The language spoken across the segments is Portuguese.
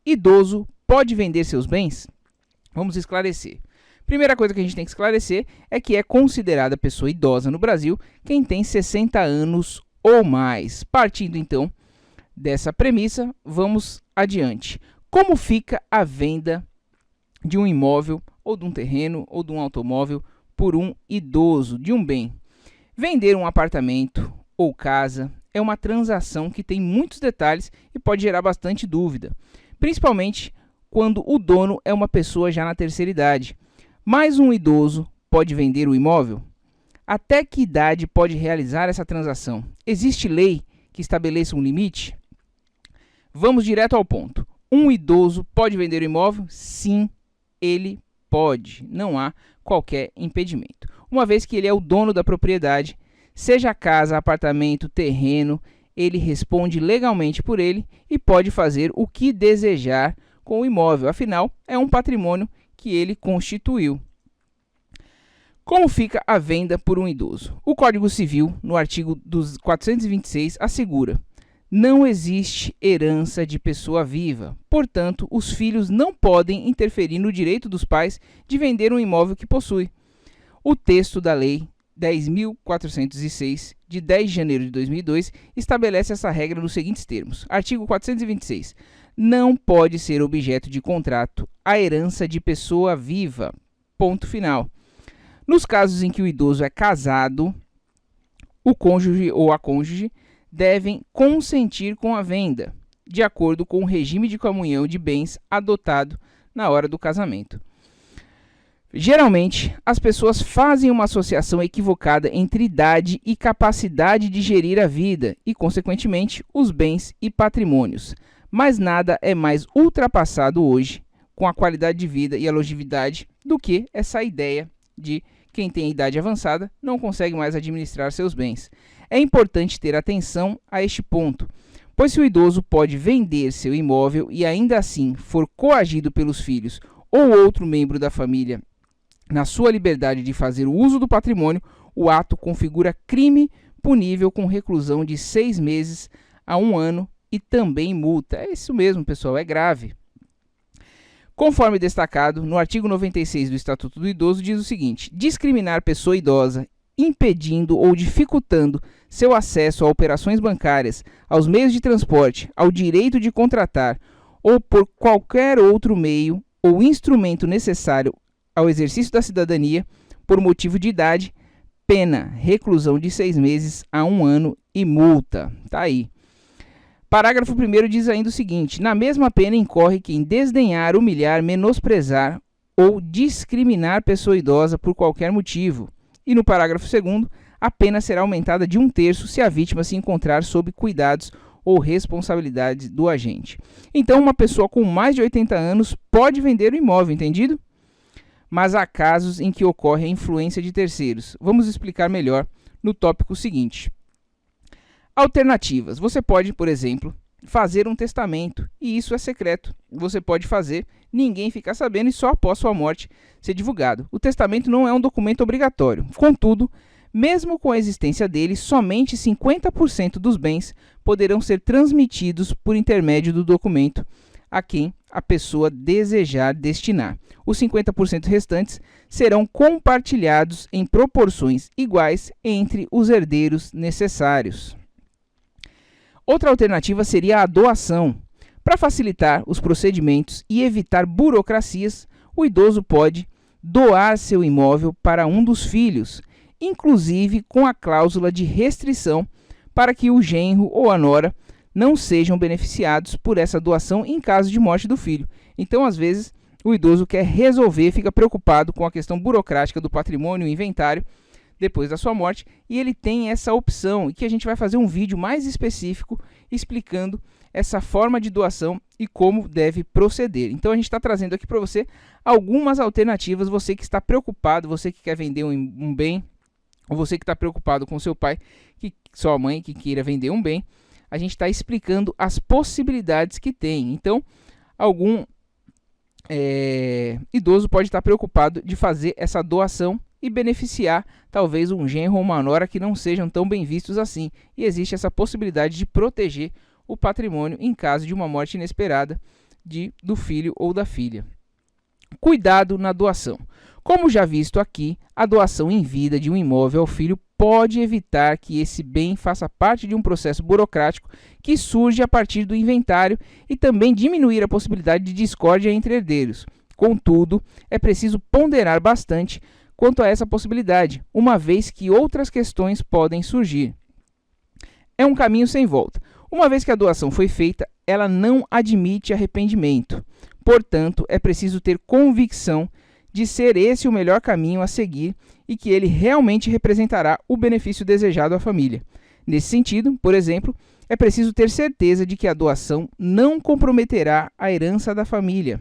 idoso pode vender seus bens? Vamos esclarecer. Primeira coisa que a gente tem que esclarecer é que é considerada pessoa idosa no Brasil quem tem 60 anos ou mais. Partindo então dessa premissa, vamos adiante. Como fica a venda de um imóvel, ou de um terreno, ou de um automóvel por um idoso, de um bem? Vender um apartamento ou casa é uma transação que tem muitos detalhes e pode gerar bastante dúvida, principalmente quando o dono é uma pessoa já na terceira idade. Mas um idoso pode vender o imóvel? Até que idade pode realizar essa transação? Existe lei que estabeleça um limite? Vamos direto ao ponto. Um idoso pode vender o imóvel? Sim, ele pode. Não há qualquer impedimento. Uma vez que ele é o dono da propriedade, seja casa, apartamento, terreno, ele responde legalmente por ele e pode fazer o que desejar com o imóvel. Afinal, é um patrimônio que ele constituiu. Como fica a venda por um idoso? O Código Civil, no artigo 426, assegura: não existe herança de pessoa viva. Portanto, os filhos não podem interferir no direito dos pais de vender um imóvel que possui. O texto da Lei 10.406, de 10 de janeiro de 2002, estabelece essa regra nos seguintes termos. Artigo 426. Não pode ser objeto de contrato a herança de pessoa viva. Ponto final. Nos casos em que o idoso é casado, o cônjuge ou a cônjuge devem consentir com a venda, de acordo com o regime de comunhão de bens adotado na hora do casamento. Geralmente, as pessoas fazem uma associação equivocada entre idade e capacidade de gerir a vida e, consequentemente, os bens e patrimônios. Mas nada é mais ultrapassado hoje com a qualidade de vida e a longevidade do que essa ideia de quem tem idade avançada não consegue mais administrar seus bens. É importante ter atenção a este ponto, pois se o idoso pode vender seu imóvel e ainda assim for coagido pelos filhos ou outro membro da família na sua liberdade de fazer o uso do patrimônio, o ato configura crime punível com reclusão de 6 meses a 1 ano e também multa. É isso mesmo, pessoal, é grave. Conforme destacado no artigo 96 do Estatuto do Idoso, diz o seguinte: discriminar pessoa idosa, impedindo ou dificultando seu acesso a operações bancárias, aos meios de transporte, ao direito de contratar ou por qualquer outro meio ou instrumento necessário ao exercício da cidadania, por motivo de idade, pena, reclusão de 6 meses a 1 ano e multa. Tá aí. Parágrafo 1º diz ainda o seguinte: na mesma pena incorre quem desdenhar, humilhar, menosprezar ou discriminar pessoa idosa por qualquer motivo. E no parágrafo 2º, a pena será aumentada de 1/3 se a vítima se encontrar sob cuidados ou responsabilidade do agente. Então, uma pessoa com mais de 80 anos pode vender o imóvel, entendido? Mas há casos em que ocorre a influência de terceiros. Vamos explicar melhor no tópico seguinte. Alternativas. Você pode, por exemplo, fazer um testamento, e isso é secreto. Você pode fazer, ninguém ficar sabendo e só após sua morte ser divulgado. O testamento não é um documento obrigatório. Contudo, mesmo com a existência dele, somente 50% dos bens poderão ser transmitidos por intermédio do documento a quem a pessoa desejar destinar. Os 50% restantes serão compartilhados em proporções iguais entre os herdeiros necessários. Outra alternativa seria a doação. Para facilitar os procedimentos e evitar burocracias, o idoso pode doar seu imóvel para um dos filhos, inclusive com a cláusula de restrição para que o genro ou a nora não sejam beneficiados por essa doação em caso de morte do filho. Então, às vezes, o idoso quer resolver, fica preocupado com a questão burocrática do patrimônio e inventário depois da sua morte, e ele tem essa opção, e que a gente vai fazer um vídeo mais específico explicando essa forma de doação e como deve proceder. Então, a gente está trazendo aqui para você algumas alternativas, você que está preocupado, você que quer vender um bem, ou você que está preocupado com seu pai, sua mãe que queira vender um bem, a gente está explicando as possibilidades que tem. Então, algum idoso pode estar preocupado de fazer essa doação e beneficiar talvez um genro ou uma nora que não sejam tão bem vistos assim. E existe essa possibilidade de proteger o patrimônio em caso de uma morte inesperada do filho ou da filha. Cuidado na doação. Como já visto aqui, a doação em vida de um imóvel ao filho pode evitar que esse bem faça parte de um processo burocrático que surge a partir do inventário e também diminuir a possibilidade de discórdia entre herdeiros. Contudo, é preciso ponderar bastante quanto a essa possibilidade, uma vez que outras questões podem surgir. É um caminho sem volta. Uma vez que a doação foi feita, ela não admite arrependimento. Portanto, é preciso ter convicção de ser esse o melhor caminho a seguir e que ele realmente representará o benefício desejado à família. Nesse sentido, por exemplo, é preciso ter certeza de que a doação não comprometerá a herança da família,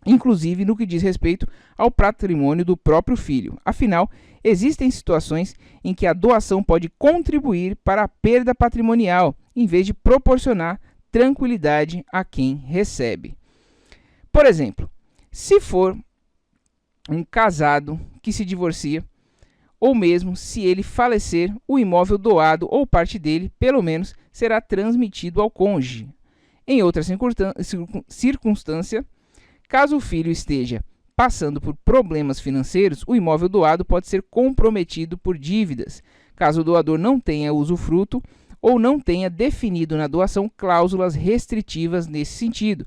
inclusive no que diz respeito ao patrimônio do próprio filho. Afinal, existem situações em que a doação pode contribuir para a perda patrimonial, em vez de proporcionar tranquilidade a quem recebe. Por exemplo, se for um casado que se divorcia, ou mesmo se ele falecer, o imóvel doado ou parte dele, pelo menos, será transmitido ao cônjuge. Em outra circunstância, caso o filho esteja passando por problemas financeiros, o imóvel doado pode ser comprometido por dívidas, caso o doador não tenha usufruto ou não tenha definido na doação cláusulas restritivas nesse sentido.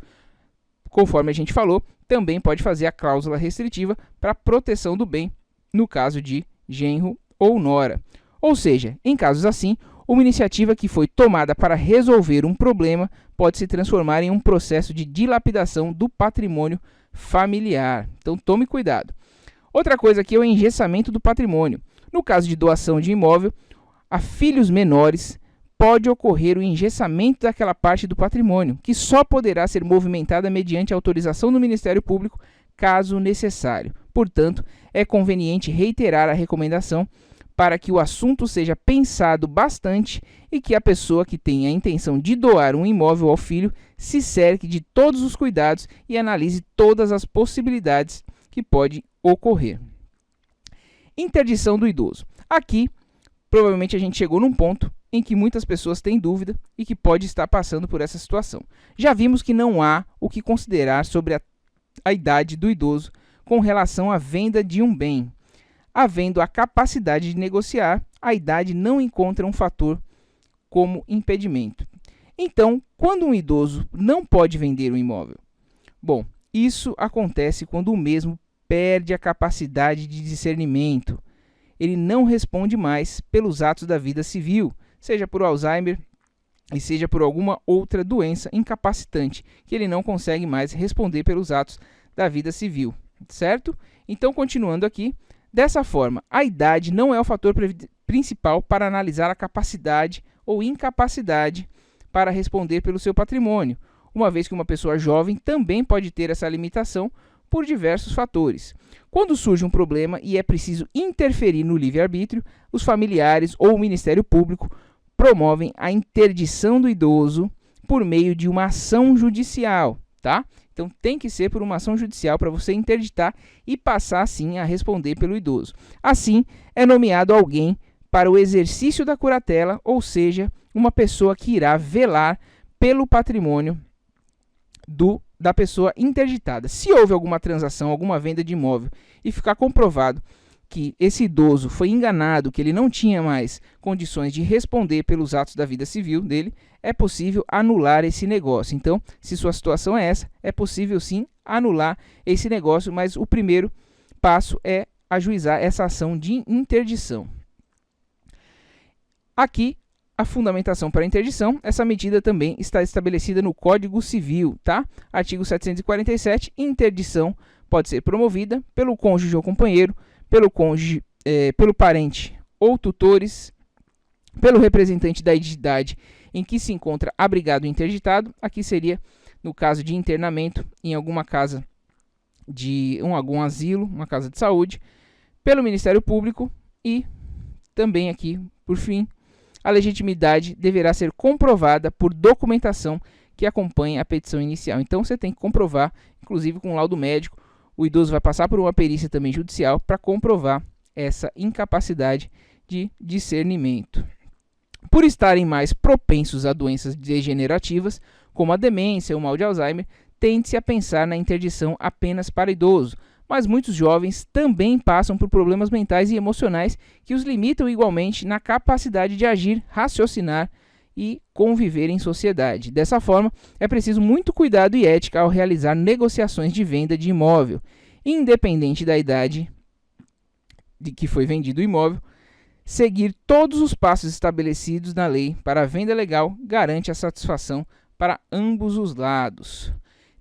Conforme a gente falou, também pode fazer a cláusula restritiva para proteção do bem, no caso de genro ou nora. Ou seja, em casos assim, uma iniciativa que foi tomada para resolver um problema pode se transformar em um processo de dilapidação do patrimônio familiar. Então tome cuidado. Outra coisa aqui é o engessamento do patrimônio. No caso de doação de imóvel a filhos menores, pode ocorrer o engessamento daquela parte do patrimônio, que só poderá ser movimentada mediante autorização do Ministério Público, caso necessário. Portanto, é conveniente reiterar a recomendação para que o assunto seja pensado bastante e que a pessoa que tenha a intenção de doar um imóvel ao filho se cerque de todos os cuidados e analise todas as possibilidades que podem ocorrer. Interdição do idoso. Aqui, provavelmente a gente chegou num ponto em que muitas pessoas têm dúvida e que pode estar passando por essa situação. Já vimos que não há o que considerar sobre a idade do idoso com relação à venda de um bem. Havendo a capacidade de negociar, a idade não encontra um fator como impedimento. Então, quando um idoso não pode vender um imóvel? Bom, isso acontece quando o mesmo perde a capacidade de discernimento. Ele não responde mais pelos atos da vida civil, seja por Alzheimer e seja por alguma outra doença incapacitante, que ele não consegue mais responder pelos atos da vida civil, certo? Então, continuando aqui, dessa forma, a idade não é o fator principal para analisar a capacidade ou incapacidade para responder pelo seu patrimônio, uma vez que uma pessoa jovem também pode ter essa limitação por diversos fatores. Quando surge um problema e é preciso interferir no livre-arbítrio, os familiares ou o Ministério Público promovem a interdição do idoso por meio de uma ação judicial, tá? Então tem que ser por uma ação judicial para você interditar e passar assim a responder pelo idoso. Assim, é nomeado alguém para o exercício da curatela, ou seja, uma pessoa que irá velar pelo patrimônio da pessoa interditada. Se houve alguma transação, alguma venda de imóvel e ficar comprovado que esse idoso foi enganado, que ele não tinha mais condições de responder pelos atos da vida civil dele, é possível anular esse negócio. Então, se sua situação é essa, é possível sim anular esse negócio, mas o primeiro passo é ajuizar essa ação de interdição. Aqui, a fundamentação para a interdição, essa medida também está estabelecida no Código Civil, tá? Artigo 747, interdição pode ser promovida pelo cônjuge ou companheiro, pelo cônjuge, pelo parente ou tutores, pelo representante da entidade em que se encontra abrigado o interditado. Aqui seria no caso de internamento em alguma casa de algum asilo, uma casa de saúde, pelo Ministério Público e também aqui, por fim, a legitimidade deverá ser comprovada por documentação que acompanhe a petição inicial. Então você tem que comprovar, inclusive com laudo médico, o idoso vai passar por uma perícia também judicial para comprovar essa incapacidade de discernimento. Por estarem mais propensos a doenças degenerativas, como a demência ou o mal de Alzheimer, tende-se a pensar na interdição apenas para idoso, mas muitos jovens também passam por problemas mentais e emocionais que os limitam igualmente na capacidade de agir, raciocinar e conviver em sociedade. Dessa forma, é preciso muito cuidado e ética ao realizar negociações de venda de imóvel. Independente da idade de que foi vendido o imóvel, seguir todos os passos estabelecidos na lei para a venda legal garante a satisfação para ambos os lados.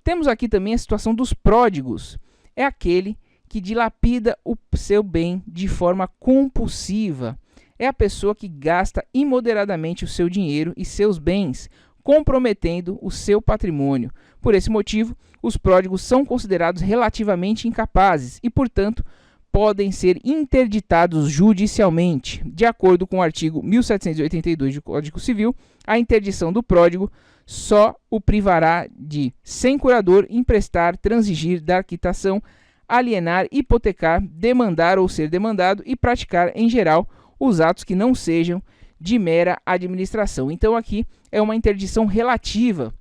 Temos aqui também a situação dos pródigos. É aquele que dilapida o seu bem de forma compulsiva. É a pessoa que gasta imoderadamente o seu dinheiro e seus bens, comprometendo o seu patrimônio. Por esse motivo, os pródigos são considerados relativamente incapazes e, portanto, podem ser interditados judicialmente. De acordo com o artigo 1782 do Código Civil, a interdição do pródigo só o privará de, sem curador, emprestar, transigir, dar quitação, alienar, hipotecar, demandar ou ser demandado e praticar, em geral, os atos que não sejam de mera administração. Então aqui é uma interdição relativa,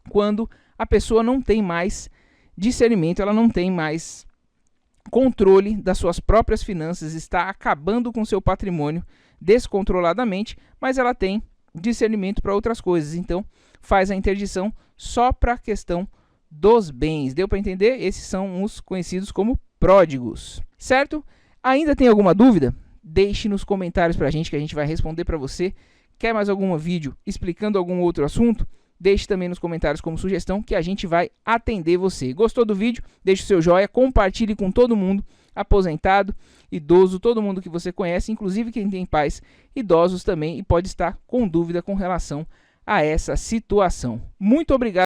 quando a pessoa não tem mais discernimento, ela não tem mais controle das suas próprias finanças, está acabando com seu patrimônio descontroladamente, mas ela tem discernimento para outras coisas, então faz a interdição só para a questão dos bens. Deu para entender? Esses são os conhecidos como pródigos, certo? Ainda tem alguma dúvida? Deixe nos comentários para a gente que a gente vai responder para você. Quer mais algum vídeo explicando algum outro assunto? Deixe também nos comentários como sugestão que a gente vai atender você. Gostou do vídeo? Deixe o seu joinha, compartilhe com todo mundo, aposentado, idoso, todo mundo que você conhece, inclusive quem tem pais idosos também e pode estar com dúvida com relação a essa situação. Muito obrigado.